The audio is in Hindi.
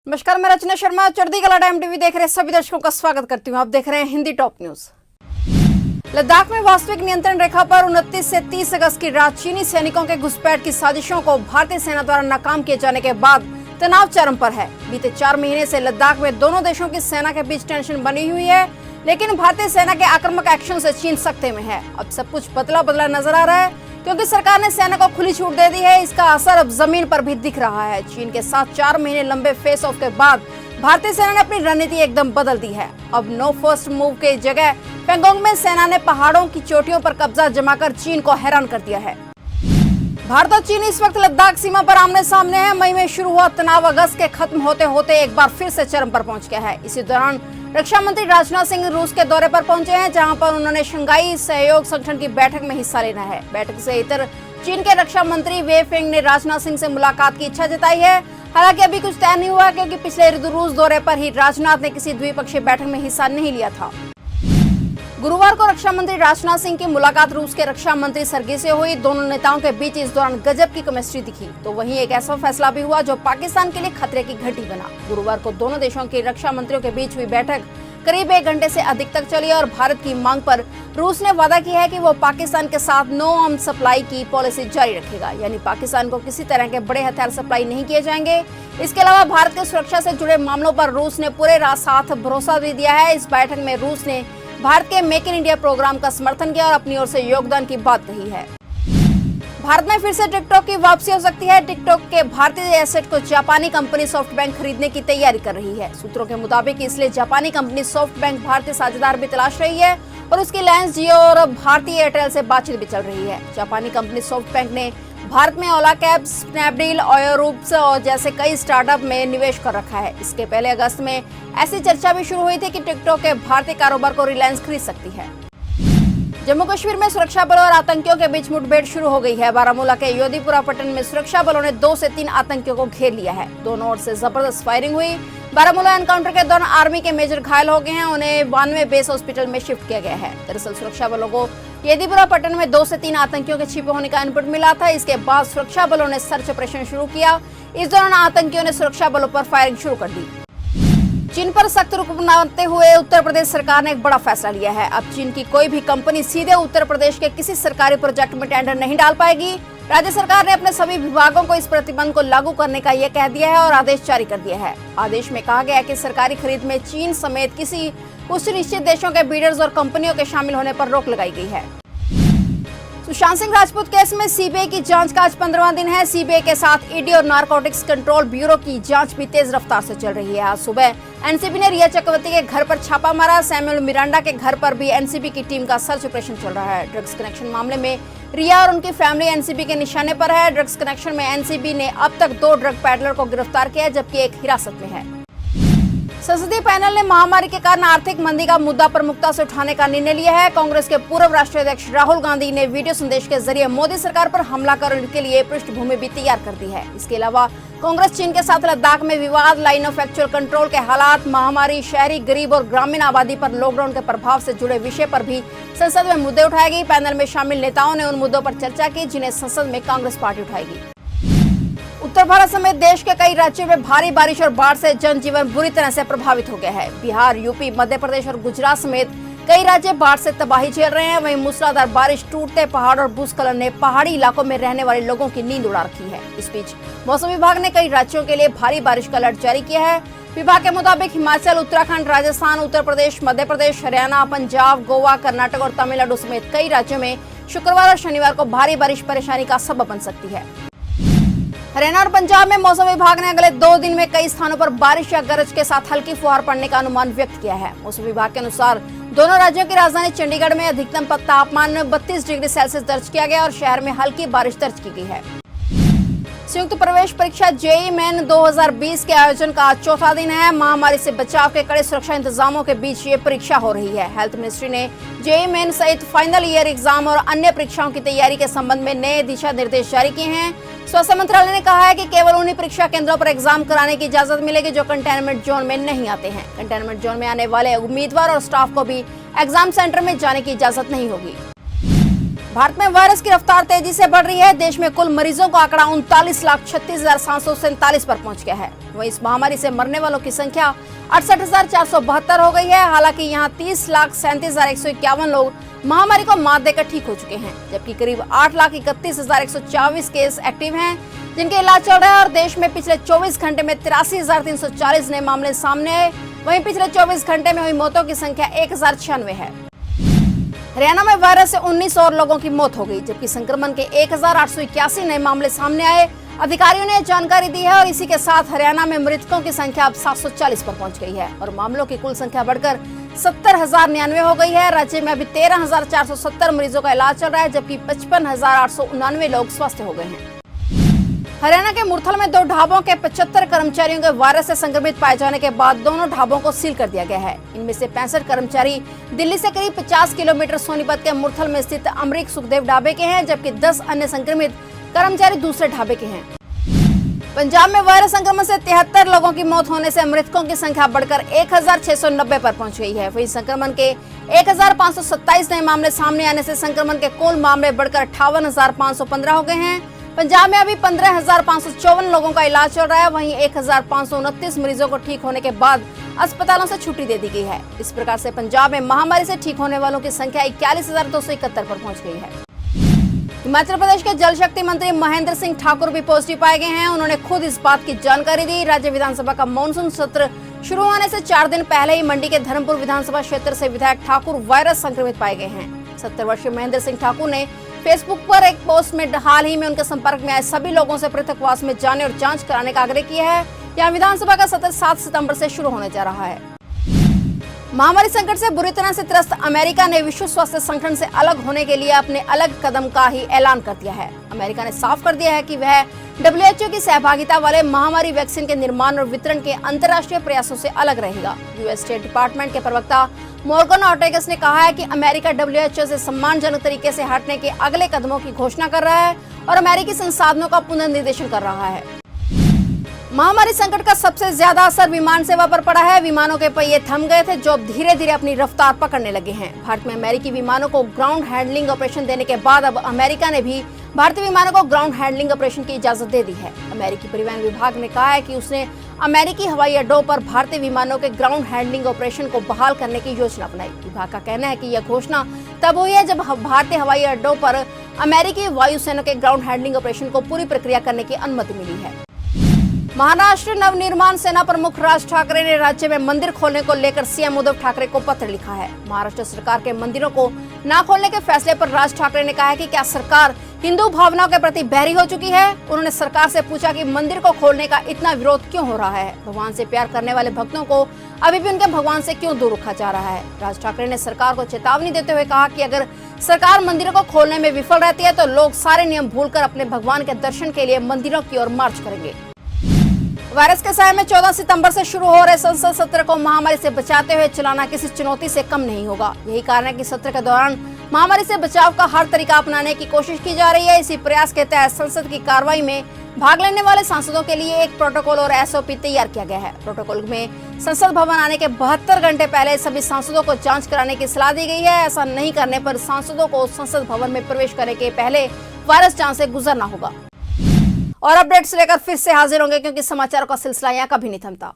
नमस्कार, मैं रचना शर्मा चढ़ती कला टाइम टीवी देख रहे सभी दर्शकों का स्वागत करती हूं। आप देख रहे हैं हिंदी टॉप न्यूज। लद्दाख में वास्तविक नियंत्रण रेखा पर 29 से 30 अगस्त की रात चीनी सैनिकों के घुसपैठ की साजिशों को भारतीय सेना द्वारा नाकाम किए जाने के बाद तनाव चरम पर है। बीते 4 महीने से लद्दाख में दोनों देशों की सेना के बीच टेंशन बनी हुई है, लेकिन भारतीय सेना के आक्रामक एक्शन से चीन सख्ते में है। अब सब कुछ बदला बदला नजर आ रहा है क्योंकि सरकार ने सेना को खुली छूट दे दी है। इसका असर अब जमीन पर भी दिख रहा है। चीन के साथ 4 महीने लंबे फेस ऑफ के बाद भारतीय सेना ने अपनी रणनीति एकदम बदल दी है। अब नो फर्स्ट मूव के जगह पैंगोंग में सेना ने पहाड़ों की चोटियों पर कब्जा जमाकर चीन को हैरान कर दिया है। भारत और चीन इस वक्त लद्दाख सीमा पर आमने सामने है। मई में शुरू हुआ तनाव अगस्त के खत्म होते होते एक बार फिर से चरम पर पहुंच गया है। इसी दौरान रक्षा मंत्री राजनाथ सिंह रूस के दौरे पर पहुंचे हैं, जहां पर उन्होंने शंघाई सहयोग संगठन की बैठक में हिस्सा लेना है। बैठक से इतर चीन के रक्षा मंत्री वे फेंग ने राजनाथ सिंह से मुलाकात की इच्छा जताई है। हालांकि अभी कुछ तय नहीं हुआ क्योंकि पिछले रूस दौरे पर ही राजनाथ ने किसी द्विपक्षीय बैठक में हिस्सा नहीं लिया था। गुरुवार को रक्षा मंत्री राजनाथ सिंह की मुलाकात रूस के रक्षा मंत्री सर्गी से हुई। दोनों नेताओं के बीच इस दौरान गजब की केमिस्ट्री दिखी। तो वहीं एक ऐसा फैसला भी हुआ जो पाकिस्तान के लिए खतरे की घंटी बना। गुरुवार को दोनों देशों के रक्षा मंत्रियों के बीच हुई बैठक करीब 1 घंटे से अधिक तक चली और भारत की मांग पर रूस ने वादा किया है कि वो पाकिस्तान के साथ नो आर्म सप्लाई की पॉलिसी जारी रखेगा, यानी पाकिस्तान को किसी तरह के बड़े हथियार सप्लाई नहीं किए जाएंगे। इसके अलावा भारत की सुरक्षा से जुड़े मामलों पर रूस ने पूरे साथ भरोसा भी दिया है। इस बैठक में रूस ने भारत के मेक इन इंडिया प्रोग्राम का समर्थन किया और अपनी ओर से योगदान की बात कही है। भारत में फिर से टिकटॉक की वापसी हो सकती है। टिकटॉक के भारतीय एसेट को जापानी कंपनी सॉफ्टबैंक खरीदने की तैयारी कर रही है। सूत्रों के मुताबिक इसलिए जापानी कंपनी सॉफ्टबैंक भारतीय साझेदार भी तलाश रही है और उसकी रिलायंस जियो और भारतीय एयरटेल से बातचीत भी चल रही है। जापानी कंपनी सॉफ्टबैंक ने भारत में ओला कैब्स, स्नैपडील, ऑयोरूप्स और जैसे कई स्टार्टअप में निवेश कर रखा है। इसके पहले अगस्त में ऐसी चर्चा भी शुरू हुई थी कि टिकटॉक के भारतीय कारोबार को रिलायंस खरीद सकती है। जम्मू कश्मीर में सुरक्षा बलों और आतंकियों के बीच मुठभेड़ शुरू हो गई है। बारामूला के योधीपुरा पट्टन में सुरक्षा बलों ने 2 से 3 आतंकियों को घेर लिया है। दोनों ओर से जबरदस्त फायरिंग हुई। बारामूला एनकाउंटर के दौरान आर्मी के मेजर घायल हो गए हैं। उन्हें 92 बेस हॉस्पिटल में शिफ्ट किया गया है। दरअसल सुरक्षा बलों को योधीपुरा पट्टन में 2 से 3 आतंकियों के छिपे होने का इनपुट मिला था। इसके बाद सुरक्षा बलों ने सर्च ऑपरेशन शुरू किया। इस दौरान आतंकियों ने सुरक्षा बलों पर फायरिंग शुरू कर दी। चीन पर सख्त रुख अपनाते हुए उत्तर प्रदेश सरकार ने एक बड़ा फैसला लिया है। अब चीन की कोई भी कंपनी सीधे उत्तर प्रदेश के किसी सरकारी प्रोजेक्ट में टेंडर नहीं डाल पाएगी। राज्य सरकार ने अपने सभी विभागों को इस प्रतिबंध को लागू करने का यह कह दिया है और आदेश जारी कर दिया है। आदेश में कहा गया है कि सरकारी खरीद में चीन समेत किसी कुछ निश्चित देशों के बीडर्स और कंपनियों के शामिल होने पर रोक लगाई गई है। सुशांत सिंह राजपूत केस में सीबीआई की जांच का आज 15वां दिन है। सीबीआई के साथ ईडी और नारकोटिक्स कंट्रोल ब्यूरो की जांच भी तेज रफ्तार से चल रही है। आज सुबह एनसीबी ने रिया चक्रवर्ती के घर पर छापा मारा। सैमुअल मिरांडा के घर पर भी एनसीबी की टीम का सर्च ऑपरेशन चल रहा है। ड्रग्स कनेक्शन मामले में रिया और उनकी फैमिली एनसीबी के निशाने पर है। ड्रग्स कनेक्शन में एनसीबी ने अब तक 2 ड्रग पैडलर को गिरफ्तार किया, जबकि एक हिरासत में है। संसदीय पैनल ने महामारी के कारण आर्थिक मंदी का मुद्दा प्रमुखता से उठाने का निर्णय लिया है। कांग्रेस के पूर्व राष्ट्रीय अध्यक्ष राहुल गांधी ने वीडियो संदेश के जरिए मोदी सरकार पर हमला करने के लिए पृष्ठभूमि भी तैयार कर दी है। इसके अलावा कांग्रेस चीन के साथ लद्दाख में विवाद, लाइन ऑफ एक्चुअल कंट्रोल के हालात, महामारी, शहरी, गरीब और ग्रामीण आबादी पर लॉकडाउन के प्रभाव से जुड़े विषय पर भी संसद में मुद्दे उठाएगी। पैनल में शामिल नेताओं ने उन मुद्दों पर चर्चा की जिन्हें संसद में कांग्रेस पार्टी उठाएगी। उत्तर भारत समेत देश के कई राज्यों में भारी बारिश और बाढ़ से जनजीवन बुरी तरह से प्रभावित हो गया है। बिहार, यूपी, मध्य प्रदेश और गुजरात समेत कई राज्य बाढ़ से तबाही झेल रहे हैं। वहीं मूसलाधार बारिश, टूटते पहाड़ और भूस्खलन ने पहाड़ी इलाकों में रहने वाले लोगों की नींद उड़ा रखी है। इस बीच मौसम विभाग ने कई राज्यों के लिए भारी बारिश का अलर्ट जारी किया है। विभाग के मुताबिक हिमाचल, उत्तराखंड, राजस्थान, उत्तर प्रदेश, मध्य प्रदेश, हरियाणा, पंजाब, गोवा, कर्नाटक और तमिलनाडु समेत कई राज्यों में शुक्रवार और शनिवार को भारी बारिश परेशानी का सबब बन सकती है। हरियाणा और पंजाब में मौसम विभाग ने अगले 2 दिन में कई स्थानों पर बारिश या गरज के साथ हल्की फुहार पड़ने का अनुमान व्यक्त किया है। मौसम विभाग के अनुसार दोनों राज्यों की राजधानी चंडीगढ़ में अधिकतम तापमान 32 डिग्री सेल्सियस दर्ज किया गया और शहर में हल्की बारिश दर्ज की गई है। संयुक्त प्रवेश परीक्षा जेईई मेन 2020 के आयोजन का आज 4था दिन है। महामारी से बचाव के कड़े सुरक्षा इंतजामों के बीच ये परीक्षा हो रही है। हेल्थ मिनिस्ट्री ने जेईई मेन सहित फाइनल ईयर एग्जाम और अन्य परीक्षाओं की तैयारी के संबंध में नए दिशा निर्देश जारी किए हैं। स्वास्थ्य मंत्रालय ने कहा है कि केवल उन्हीं परीक्षा केंद्रों पर एग्जाम कराने की इजाजत मिलेगी जो कंटेनमेंट जोन में नहीं आते हैं। कंटेनमेंट जोन में आने वाले उम्मीदवार और स्टाफ को भी एग्जाम सेंटर में जाने की इजाजत नहीं होगी। भारत में वायरस की रफ्तार तेजी से बढ़ रही है। देश में कुल मरीजों का आंकड़ा 39,36,747 पर पहुंच गया है। वहीं इस महामारी से मरने वालों की संख्या 68,472 हो गई है। हालांकि यहां 30,37,151 लोग महामारी को मात देकर ठीक हो चुके हैं, जबकि करीब 8,31,124 केस एक्टिव हैं, जिनके इलाज चल रहा है। और देश में पिछले 24 घंटे में 83,340 नए मामले सामने आए। वहीं पिछले 24 घंटे में हुई मौतों की संख्या 1,096 है। हरियाणा में वायरस से 19 और लोगों की मौत हो गई, जबकि संक्रमण के 1,881 नए मामले सामने आए। अधिकारियों ने जानकारी दी है और इसी के साथ हरियाणा में मृतकों की संख्या अब 740 पर पहुंच गई है और मामलों की कुल संख्या बढ़कर 70,099 हो गई है। राज्य में अभी 13,470 मरीजों का इलाज चल रहा है, जबकि 55,889 लोग स्वस्थ हो गए हैं। हरियाणा के मुरथल में 2 ढाबों के 75 कर्मचारियों के वायरस से संक्रमित पाए जाने के बाद दोनों ढाबों को सील कर दिया गया है। इनमें से 65 कर्मचारी दिल्ली से करीब 50 किलोमीटर सोनीपत के मुरथल में स्थित अमरीक सुखदेव ढाबे के हैं, जबकि 10 अन्य संक्रमित कर्मचारी दूसरे ढाबे के हैं। पंजाब में वायरस संक्रमण से 73 लोगों की मौत होने से मृतकों की संख्या बढ़कर 1,690 पर पहुंच गई है। वहीं संक्रमण के 1,527 नए मामले सामने आने से संक्रमण के कुल मामले बढ़कर 58,515 हो गए हैं। पंजाब में अभी 15,554 लोगों का इलाज चल रहा है। वहीं 1,529 मरीजों को ठीक होने के बाद अस्पतालों से छुट्टी दे दी गई है। इस प्रकार से पंजाब में महामारी से ठीक होने वालों की संख्या 41,271 पर पहुंच गई है। हिमाचल प्रदेश के जल शक्ति मंत्री महेंद्र सिंह ठाकुर भी पॉजिटिव पाए गए हैं। उन्होंने खुद इस बात की जानकारी दी। राज्य विधानसभा का मानसून सत्र शुरू होने से 4 दिन पहले ही मंडी के धर्मपुर विधानसभा क्षेत्र से विधायक ठाकुर वायरस संक्रमित पाए गए हैं। 70 वर्षीय महेंद्र सिंह ठाकुर ने फेसबुक पर एक पोस्ट में हाल ही में उनके संपर्क में आए सभी लोगों से पृथकवास में जाने और जांच कराने का आग्रह किया है। यहाँ विधानसभा का सत्र 7 सितंबर से शुरू होने जा रहा है। महामारी संकट से बुरी तरह से त्रस्त अमेरिका ने विश्व स्वास्थ्य संगठन से अलग होने के लिए अपने अलग कदम का ही ऐलान कर दिया है। अमेरिका ने साफ कर दिया है कि वह WHO की सहभागिता वाले महामारी वैक्सीन के निर्माण और वितरण के अंतर्राष्ट्रीय प्रयासों से अलग रहेगा। यूएस स्टेट डिपार्टमेंट के प्रवक्ता मॉर्गन ऑर्टेगस ने कहा है कि अमेरिका WHO से सम्मानजनक तरीके से हटने के अगले कदमों की घोषणा कर रहा है और अमेरिकी संसाधनों का पुनर्निर्देशन कर रहा है। महामारी संकट का सबसे ज्यादा असर विमान सेवा पर पड़ा है। विमानों के पहिए थम गए थे, जो अब धीरे धीरे अपनी रफ्तार पकड़ने लगे हैं। भारत में अमेरिकी विमानों को ग्राउंड हैंडलिंग ऑपरेशन देने के बाद अब अमेरिका ने भी भारतीय विमानों को ग्राउंड हैंडलिंग ऑपरेशन की इजाजत दे दी है। अमेरिकी परिवहन विभाग ने कहा है कि उसने अमेरिकी हवाई अड्डों पर भारतीय विमानों के ग्राउंड हैंडलिंग ऑपरेशन को बहाल करने की योजना बनाई। विभाग का कहना है कि यह घोषणा तब हुई है जब भारतीय हवाई अड्डों पर अमेरिकी वायुसेना के ग्राउंड हैंडलिंग ऑपरेशन को पूरी प्रक्रिया करने की अनुमति मिली है। महाराष्ट्र नवनिर्माण सेना प्रमुख राज ठाकरे ने राज्य में मंदिर खोलने को लेकर सीएम उद्धव ठाकरे को पत्र लिखा है। महाराष्ट्र सरकार के मंदिरों को न खोलने के फैसले पर राज ठाकरे ने कहा है कि क्या सरकार हिंदू भावनाओं के प्रति बहरी हो चुकी है। उन्होंने सरकार से पूछा कि मंदिर को खोलने का इतना विरोध क्यों हो रहा है। भगवान से प्यार करने वाले भक्तों को अभी भी उनके भगवान से क्यों दूर रखा जा रहा है। राज ठाकरे ने सरकार को चेतावनी देते हुए कहा कि अगर सरकार मंदिरों को खोलने में विफल रहती है तो लोग सारे नियम भूलकर अपने भगवान के दर्शन के लिए मंदिरों की ओर मार्च करेंगे। वायरस के साए में 14 सितंबर से शुरू हो रहे संसद सत्र को महामारी से बचाते हुए चलाना किसी चुनौती से कम नहीं होगा। यही कारण है कि सत्र के दौरान महामारी से बचाव का हर तरीका अपनाने की कोशिश की जा रही है। इसी प्रयास के तहत संसद की कार्रवाई में भाग लेने वाले सांसदों के लिए एक प्रोटोकॉल और SOP तैयार किया गया है। प्रोटोकॉल में संसद भवन आने के 72 घंटे पहले सभी सांसदों को जांच कराने की सलाह दी गई है। ऐसा नहीं करने पर सांसदों को संसद भवन में प्रवेश करने के पहले वायरस जांच से गुजरना होगा। और अपडेट्स लेकर फिर से हाजिर होंगे, क्योंकि समाचारों का सिलसिला यहाँ कभी नहीं थमता।